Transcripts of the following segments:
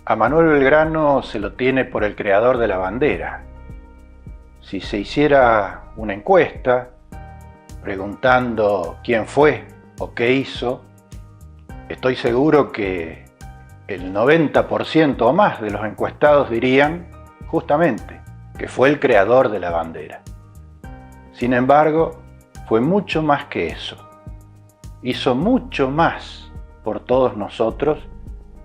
A Manuel Belgrano se lo tiene por el creador de la bandera. Si se hiciera una encuesta preguntando quién fue o qué hizo, estoy seguro que el 90% o más de los encuestados dirían justamente que fue el creador de la bandera. Sin embargo, fue mucho más que eso. Hizo mucho más por todos nosotros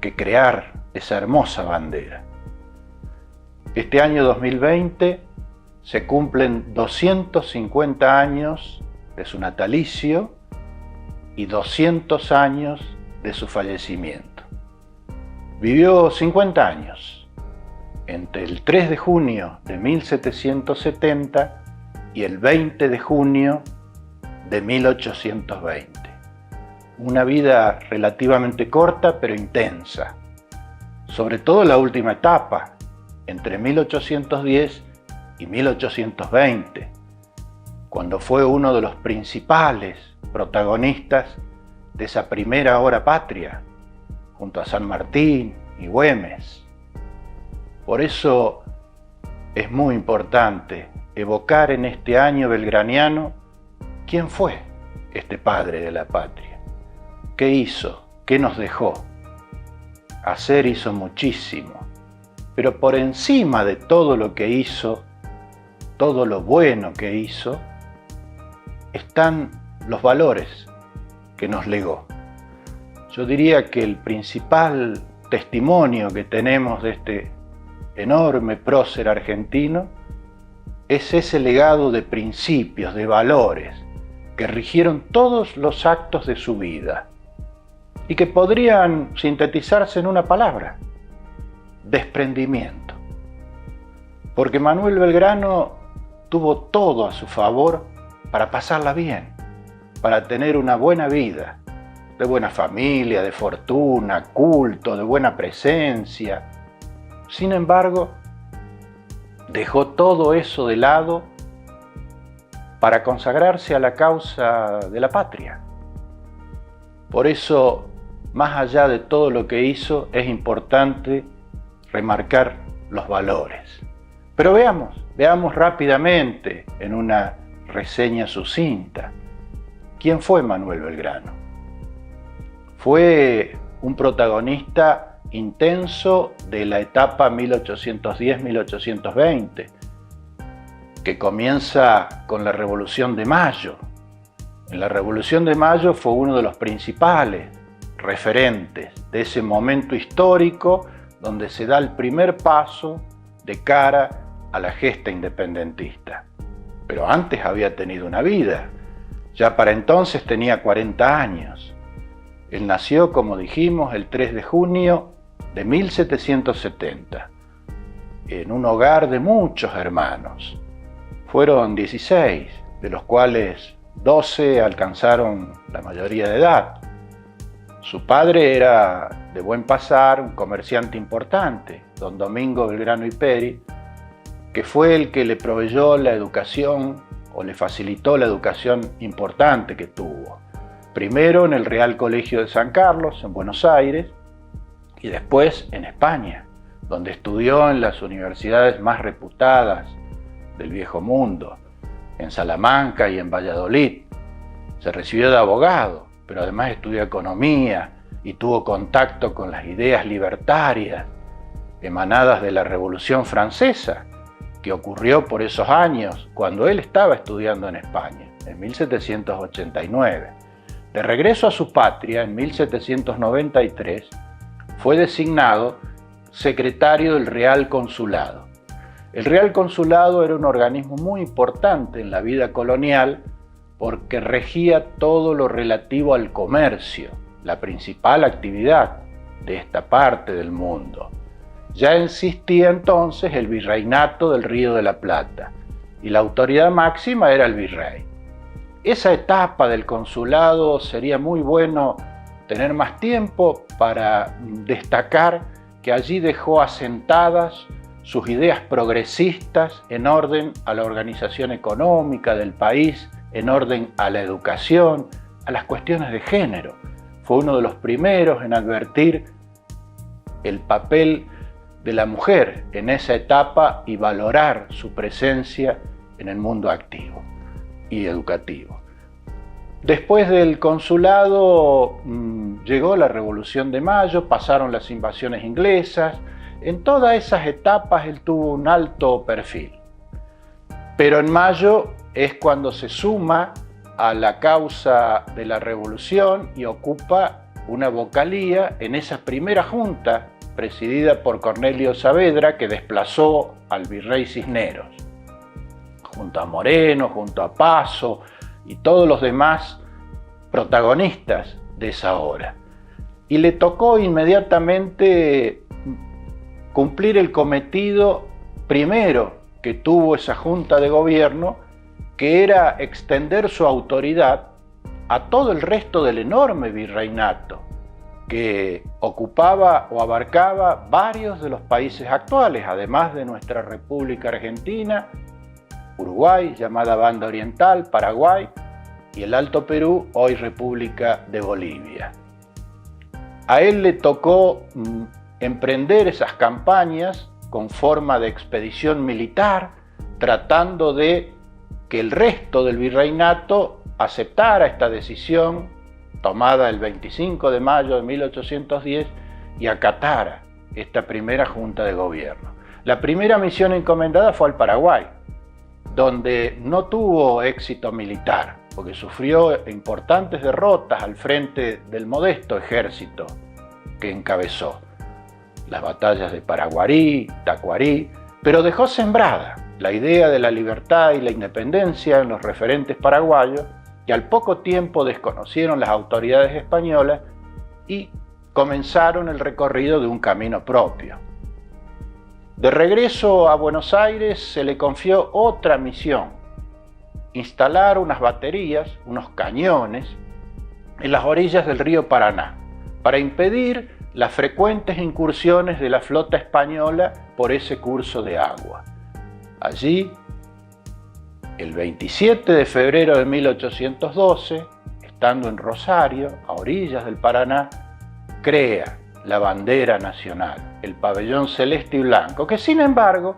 que crear esa hermosa bandera. Este año 2020 se cumplen 250 años de su natalicio y 200 años de su fallecimiento. Vivió 50 años, entre el 3 de junio de 1770 y el 20 de junio de 1820. Una vida relativamente corta pero intensa, sobre todo la última etapa, entre 1810 y 1820, cuando fue uno de los principales protagonistas de esa primera hora patria, junto a San Martín y Güemes. Por eso es muy importante evocar en este año belgraniano quién fue este padre de la patria, qué hizo, qué nos dejó. Hacer hizo muchísimo, pero por encima de todo lo que hizo, todo lo bueno que hizo, están los valores que nos legó. Yo diría que el principal testimonio que tenemos de este enorme prócer argentino es ese legado de principios, de valores, que rigieron todos los actos de su vida y que podrían sintetizarse en una palabra: desprendimiento. Porque Manuel Belgrano tuvo todo a su favor para pasarla bien, para tener una buena vida, de buena familia, de fortuna, culto, de buena presencia. Sin embargo, dejó todo eso de lado para consagrarse a la causa de la patria. Por eso, más allá de todo lo que hizo, es importante remarcar los valores. Pero veamos rápidamente en una reseña sucinta, ¿quién fue Manuel Belgrano? Fue un protagonista intenso de la etapa 1810-1820, que comienza con la Revolución de Mayo. En la Revolución de Mayo fue uno de los principales referentes de ese momento histórico donde se da el primer paso de cara a la gesta independentista. Pero antes había tenido una vida. Ya para entonces tenía 40 años. Él nació, como dijimos, el 3 de junio de 1770, en un hogar de muchos hermanos. Fueron 16, de los cuales 12 alcanzaron la mayoría de edad. Su padre era de buen pasar, un comerciante importante, don Domingo Belgrano y Peri, que fue el que le proveyó la educación o le facilitó la educación importante que tuvo. Primero en el Real Colegio de San Carlos, en Buenos Aires, y después en España, donde estudió en las universidades más reputadas del Viejo Mundo, en Salamanca y en Valladolid. Se recibió de abogado, pero además estudió economía y tuvo contacto con las ideas libertarias emanadas de la Revolución Francesa, que ocurrió por esos años cuando él estaba estudiando en España, en 1789. De regreso a su patria, en 1793, fue designado secretario del Real Consulado. El Real Consulado era un organismo muy importante en la vida colonial porque regía todo lo relativo al comercio, la principal actividad de esta parte del mundo. Ya existía entonces el virreinato del Río de la Plata y la autoridad máxima era el virrey. Esa etapa del consulado sería muy bueno tener más tiempo para destacar que allí dejó asentadas sus ideas progresistas en orden a la organización económica del país, en orden a la educación, a las cuestiones de género. Fue uno de los primeros en advertir el papel de la mujer en esa etapa y valorar su presencia en el mundo activo y educativo. Después del consulado llegó la Revolución de Mayo, pasaron las invasiones inglesas. En todas esas etapas él tuvo un alto perfil. Pero en Mayo es cuando se suma a la causa de la revolución y ocupa una vocalía en esa primera junta presidida por Cornelio Saavedra, que desplazó al virrey Cisneros, junto a Moreno, junto a Paso y todos los demás protagonistas de esa hora. Y le tocó inmediatamente cumplir el cometido primero que tuvo esa junta de gobierno, que era extender su autoridad a todo el resto del enorme virreinato, que ocupaba o abarcaba varios de los países actuales, además de nuestra República Argentina, Uruguay, llamada Banda Oriental, Paraguay, y el Alto Perú, hoy República de Bolivia. A él le tocó emprender esas campañas con forma de expedición militar, tratando de que el resto del virreinato aceptara esta decisión tomada el 25 de mayo de 1810 y acatara esta primera junta de gobierno. La primera misión encomendada fue al Paraguay, donde no tuvo éxito militar, porque sufrió importantes derrotas al frente del modesto ejército que encabezó. Las batallas de Paraguarí, Tacuarí, pero dejó sembrada la idea de la libertad y la independencia en los referentes paraguayos, que al poco tiempo desconocieron las autoridades españolas y comenzaron el recorrido de un camino propio. De regreso a Buenos Aires se le confió otra misión: instalar unas baterías, unos cañones, en las orillas del río Paraná, para impedir las frecuentes incursiones de la flota española por ese curso de agua. Allí, el 27 de febrero de 1812, estando en Rosario, a orillas del Paraná, crea la bandera nacional, el pabellón celeste y blanco, que sin embargo,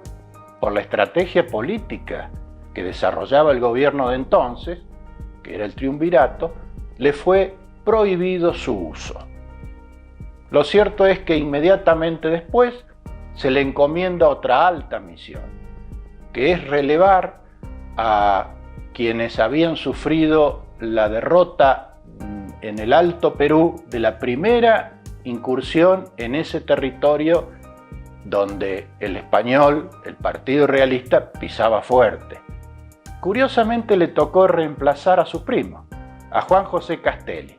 por la estrategia política que desarrollaba el gobierno de entonces, que era el triunvirato, le fue prohibido su uso. Lo cierto es que inmediatamente después se le encomienda otra alta misión, que es relevar a quienes habían sufrido la derrota en el Alto Perú de la primera incursión en ese territorio donde el español, el Partido Realista, pisaba fuerte. Curiosamente le tocó reemplazar a su primo, a Juan José Castelli,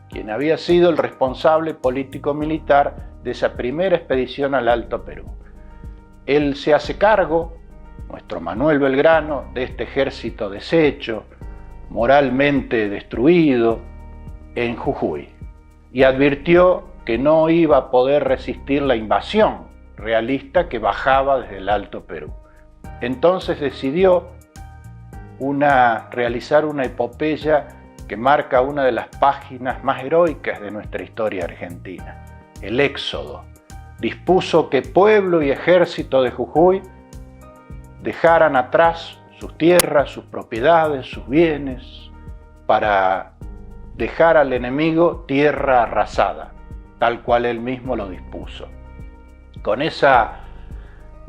quien había sido el responsable político-militar de esa primera expedición al Alto Perú. Él se hace cargo, nuestro Manuel Belgrano, de este ejército deshecho, moralmente destruido, en Jujuy, y advirtió que no iba a poder resistir la invasión realista que bajaba desde el Alto Perú. Entonces decidió realizar una epopeya que marca una de las páginas más heroicas de nuestra historia argentina, el Éxodo. Dispuso que pueblo y ejército de Jujuy dejaran atrás sus tierras, sus propiedades, sus bienes, para dejar al enemigo tierra arrasada, tal cual él mismo lo dispuso. Con ese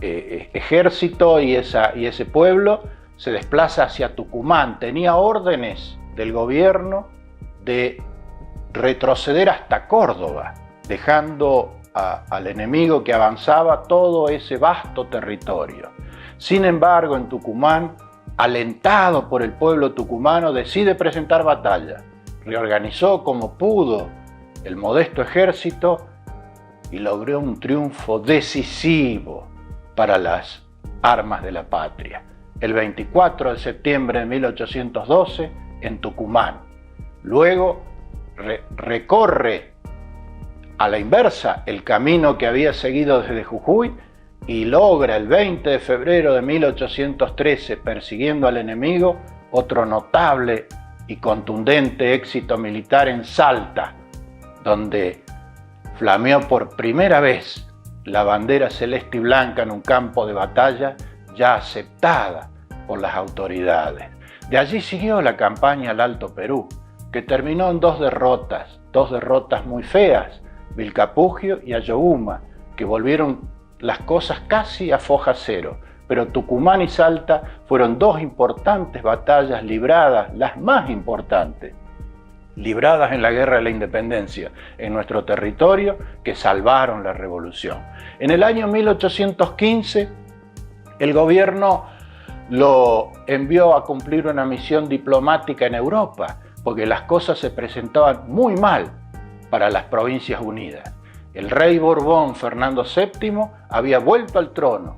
ejército y ese pueblo se desplaza hacia Tucumán. Tenía órdenes del gobierno de retroceder hasta Córdoba, dejando al enemigo que avanzaba todo ese vasto territorio. Sin embargo, en Tucumán, alentado por el pueblo tucumano, decide presentar batalla. Reorganizó como pudo el modesto ejército y logró un triunfo decisivo para las armas de la patria. El 24 de septiembre de 1812, en Tucumán. Luego recorre a la inversa el camino que había seguido desde Jujuy y logra el 20 de febrero de 1813, persiguiendo al enemigo, otro notable y contundente éxito militar en Salta, donde flameó por primera vez la bandera celeste y blanca en un campo de batalla ya aceptada por las autoridades. De allí siguió la campaña al Alto Perú, que terminó en dos derrotas muy feas, Vilcapugio y Ayohuma, que volvieron las cosas casi a foja cero. Pero Tucumán y Salta fueron dos importantes batallas libradas, las más importantes, libradas en la Guerra de la Independencia en nuestro territorio, que salvaron la revolución. En el año 1815, el gobierno lo envió a cumplir una misión diplomática en Europa, porque las cosas se presentaban muy mal para las Provincias Unidas. El rey Borbón Fernando VII había vuelto al trono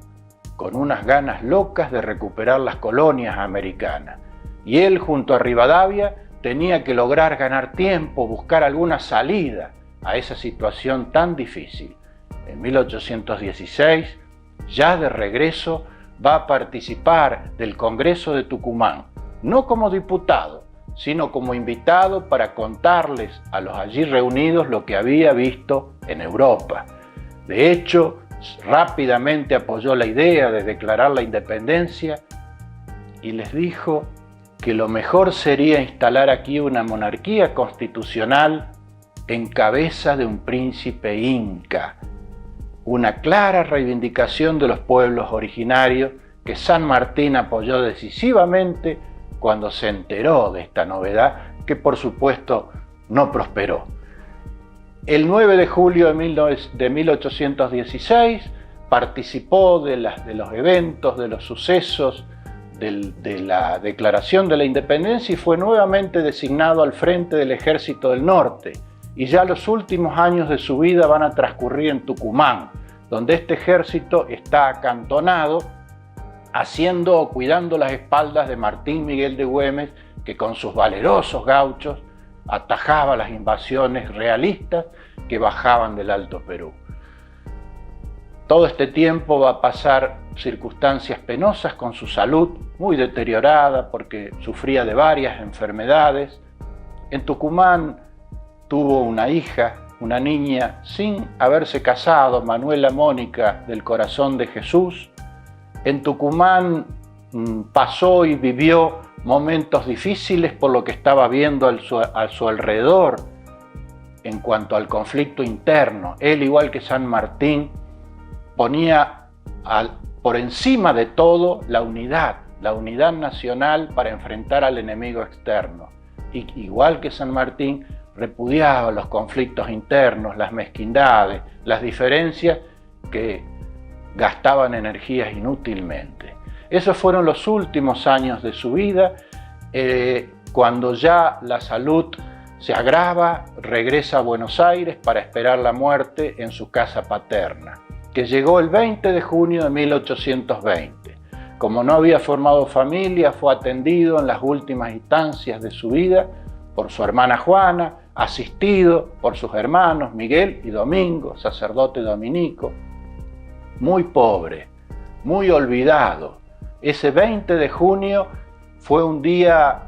con unas ganas locas de recuperar las colonias americanas, y él, junto a Rivadavia, tenía que lograr ganar tiempo, buscar alguna salida a esa situación tan difícil. En 1816, ya de regreso, va a participar del Congreso de Tucumán, no como diputado, sino como invitado para contarles a los allí reunidos lo que había visto en Europa. De hecho, rápidamente apoyó la idea de declarar la independencia y les dijo que lo mejor sería instalar aquí una monarquía constitucional en cabeza de un príncipe inca, una clara reivindicación de los pueblos originarios que San Martín apoyó decisivamente cuando se enteró de esta novedad, que por supuesto no prosperó. El 9 de julio de 1816 participó de los eventos, de los sucesos, de la declaración de la independencia y fue nuevamente designado al frente del Ejército del Norte. Y ya los últimos años de su vida van a transcurrir en Tucumán, donde este ejército está acantonado, haciendo o cuidando las espaldas de Martín Miguel de Güemes, que con sus valerosos gauchos atajaba las invasiones realistas que bajaban del Alto Perú. Todo este tiempo va a pasar circunstancias penosas con su salud, muy deteriorada porque sufría de varias enfermedades. En Tucumán tuvo una hija, una niña sin haberse casado, Manuela Mónica del Corazón de Jesús. En Tucumán pasó y vivió momentos difíciles por lo que estaba viendo a su alrededor en cuanto al conflicto interno. Él, igual que San Martín, ponía por encima de todo la unidad nacional para enfrentar al enemigo externo. Y igual que San Martín, repudiaba los conflictos internos, las mezquindades, las diferencias que gastaban energías inútilmente. Esos fueron los últimos años de su vida. Cuando ya la salud se agrava, regresa a Buenos Aires para esperar la muerte en su casa paterna, que llegó el 20 de junio de 1820. Como no había formado familia, fue atendido en las últimas instancias de su vida por su hermana Juana, asistido por sus hermanos Miguel y Domingo, sacerdote dominico. Muy pobre, muy olvidado. Ese 20 de junio fue un día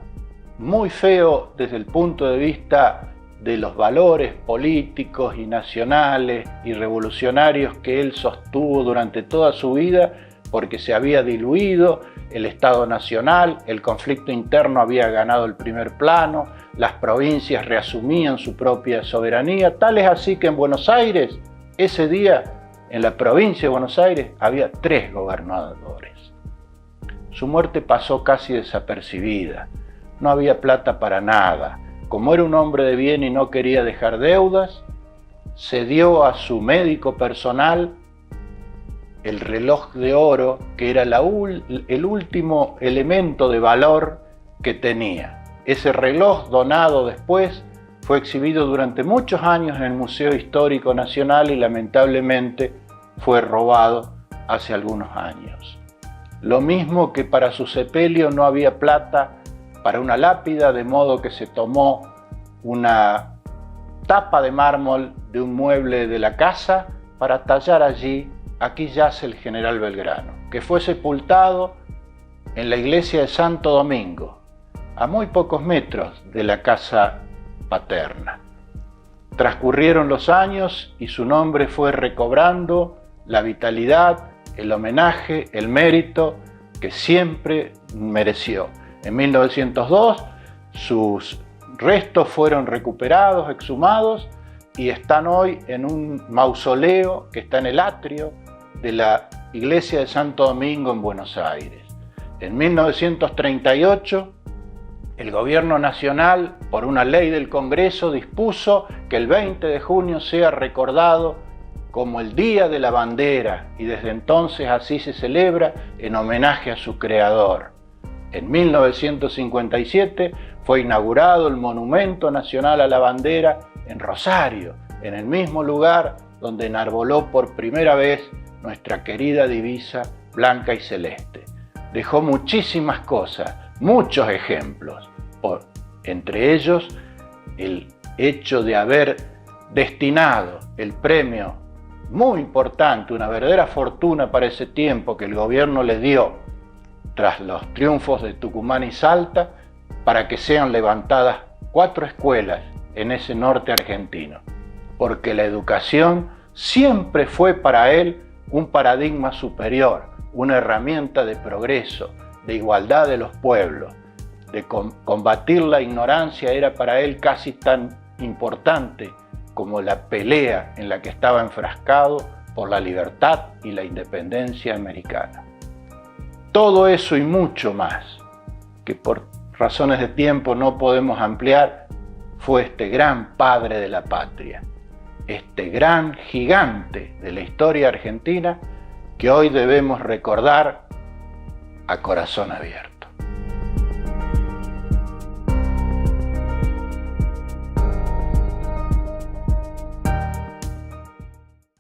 muy feo desde el punto de vista de los valores políticos y nacionales y revolucionarios que él sostuvo durante toda su vida, porque se había diluido el Estado Nacional, el conflicto interno había ganado el primer plano, las provincias reasumían su propia soberanía, tal es así que en Buenos Aires, ese día, en la provincia de Buenos Aires, había 3 gobernadores. Su muerte pasó casi desapercibida, no había plata para nada. Como era un hombre de bien y no quería dejar deudas, cedió a su médico personal el reloj de oro, que era el último elemento de valor que tenía. Ese reloj, donado después, fue exhibido durante muchos años en el Museo Histórico Nacional y lamentablemente fue robado hace algunos años. Lo mismo que para su sepelio no había plata para una lápida, de modo que se tomó una tapa de mármol de un mueble de la casa para tallar allí: aquí yace el general Belgrano, que fue sepultado en la iglesia de Santo Domingo, a muy pocos metros de la casa paterna. Transcurrieron los años y su nombre fue recobrando la vitalidad, el homenaje, el mérito que siempre mereció. En 1902 sus restos fueron recuperados, exhumados, y están hoy en un mausoleo que está en el atrio de la iglesia de Santo Domingo en Buenos Aires. En 1938, el gobierno nacional, por una ley del Congreso, dispuso que el 20 de junio sea recordado como el Día de la Bandera, y desde entonces así se celebra en homenaje a su creador. En 1957 fue inaugurado el Monumento Nacional a la Bandera en Rosario, en el mismo lugar donde enarboló por primera vez nuestra querida divisa blanca y celeste. Dejó muchísimas cosas, muchos ejemplos, entre ellos el hecho de haber destinado el premio muy importante, una verdadera fortuna para ese tiempo que el gobierno le dio tras los triunfos de Tucumán y Salta, para que sean levantadas 4 escuelas en ese norte argentino, porque la educación siempre fue para él un paradigma superior, una herramienta de progreso, de igualdad de los pueblos, de combatir la ignorancia era para él casi tan importante como la pelea en la que estaba enfrascado por la libertad y la independencia americana. Todo eso y mucho más, que por razones de tiempo no podemos ampliar, fue este gran padre de la patria, este gran gigante de la historia argentina que hoy debemos recordar a corazón abierto.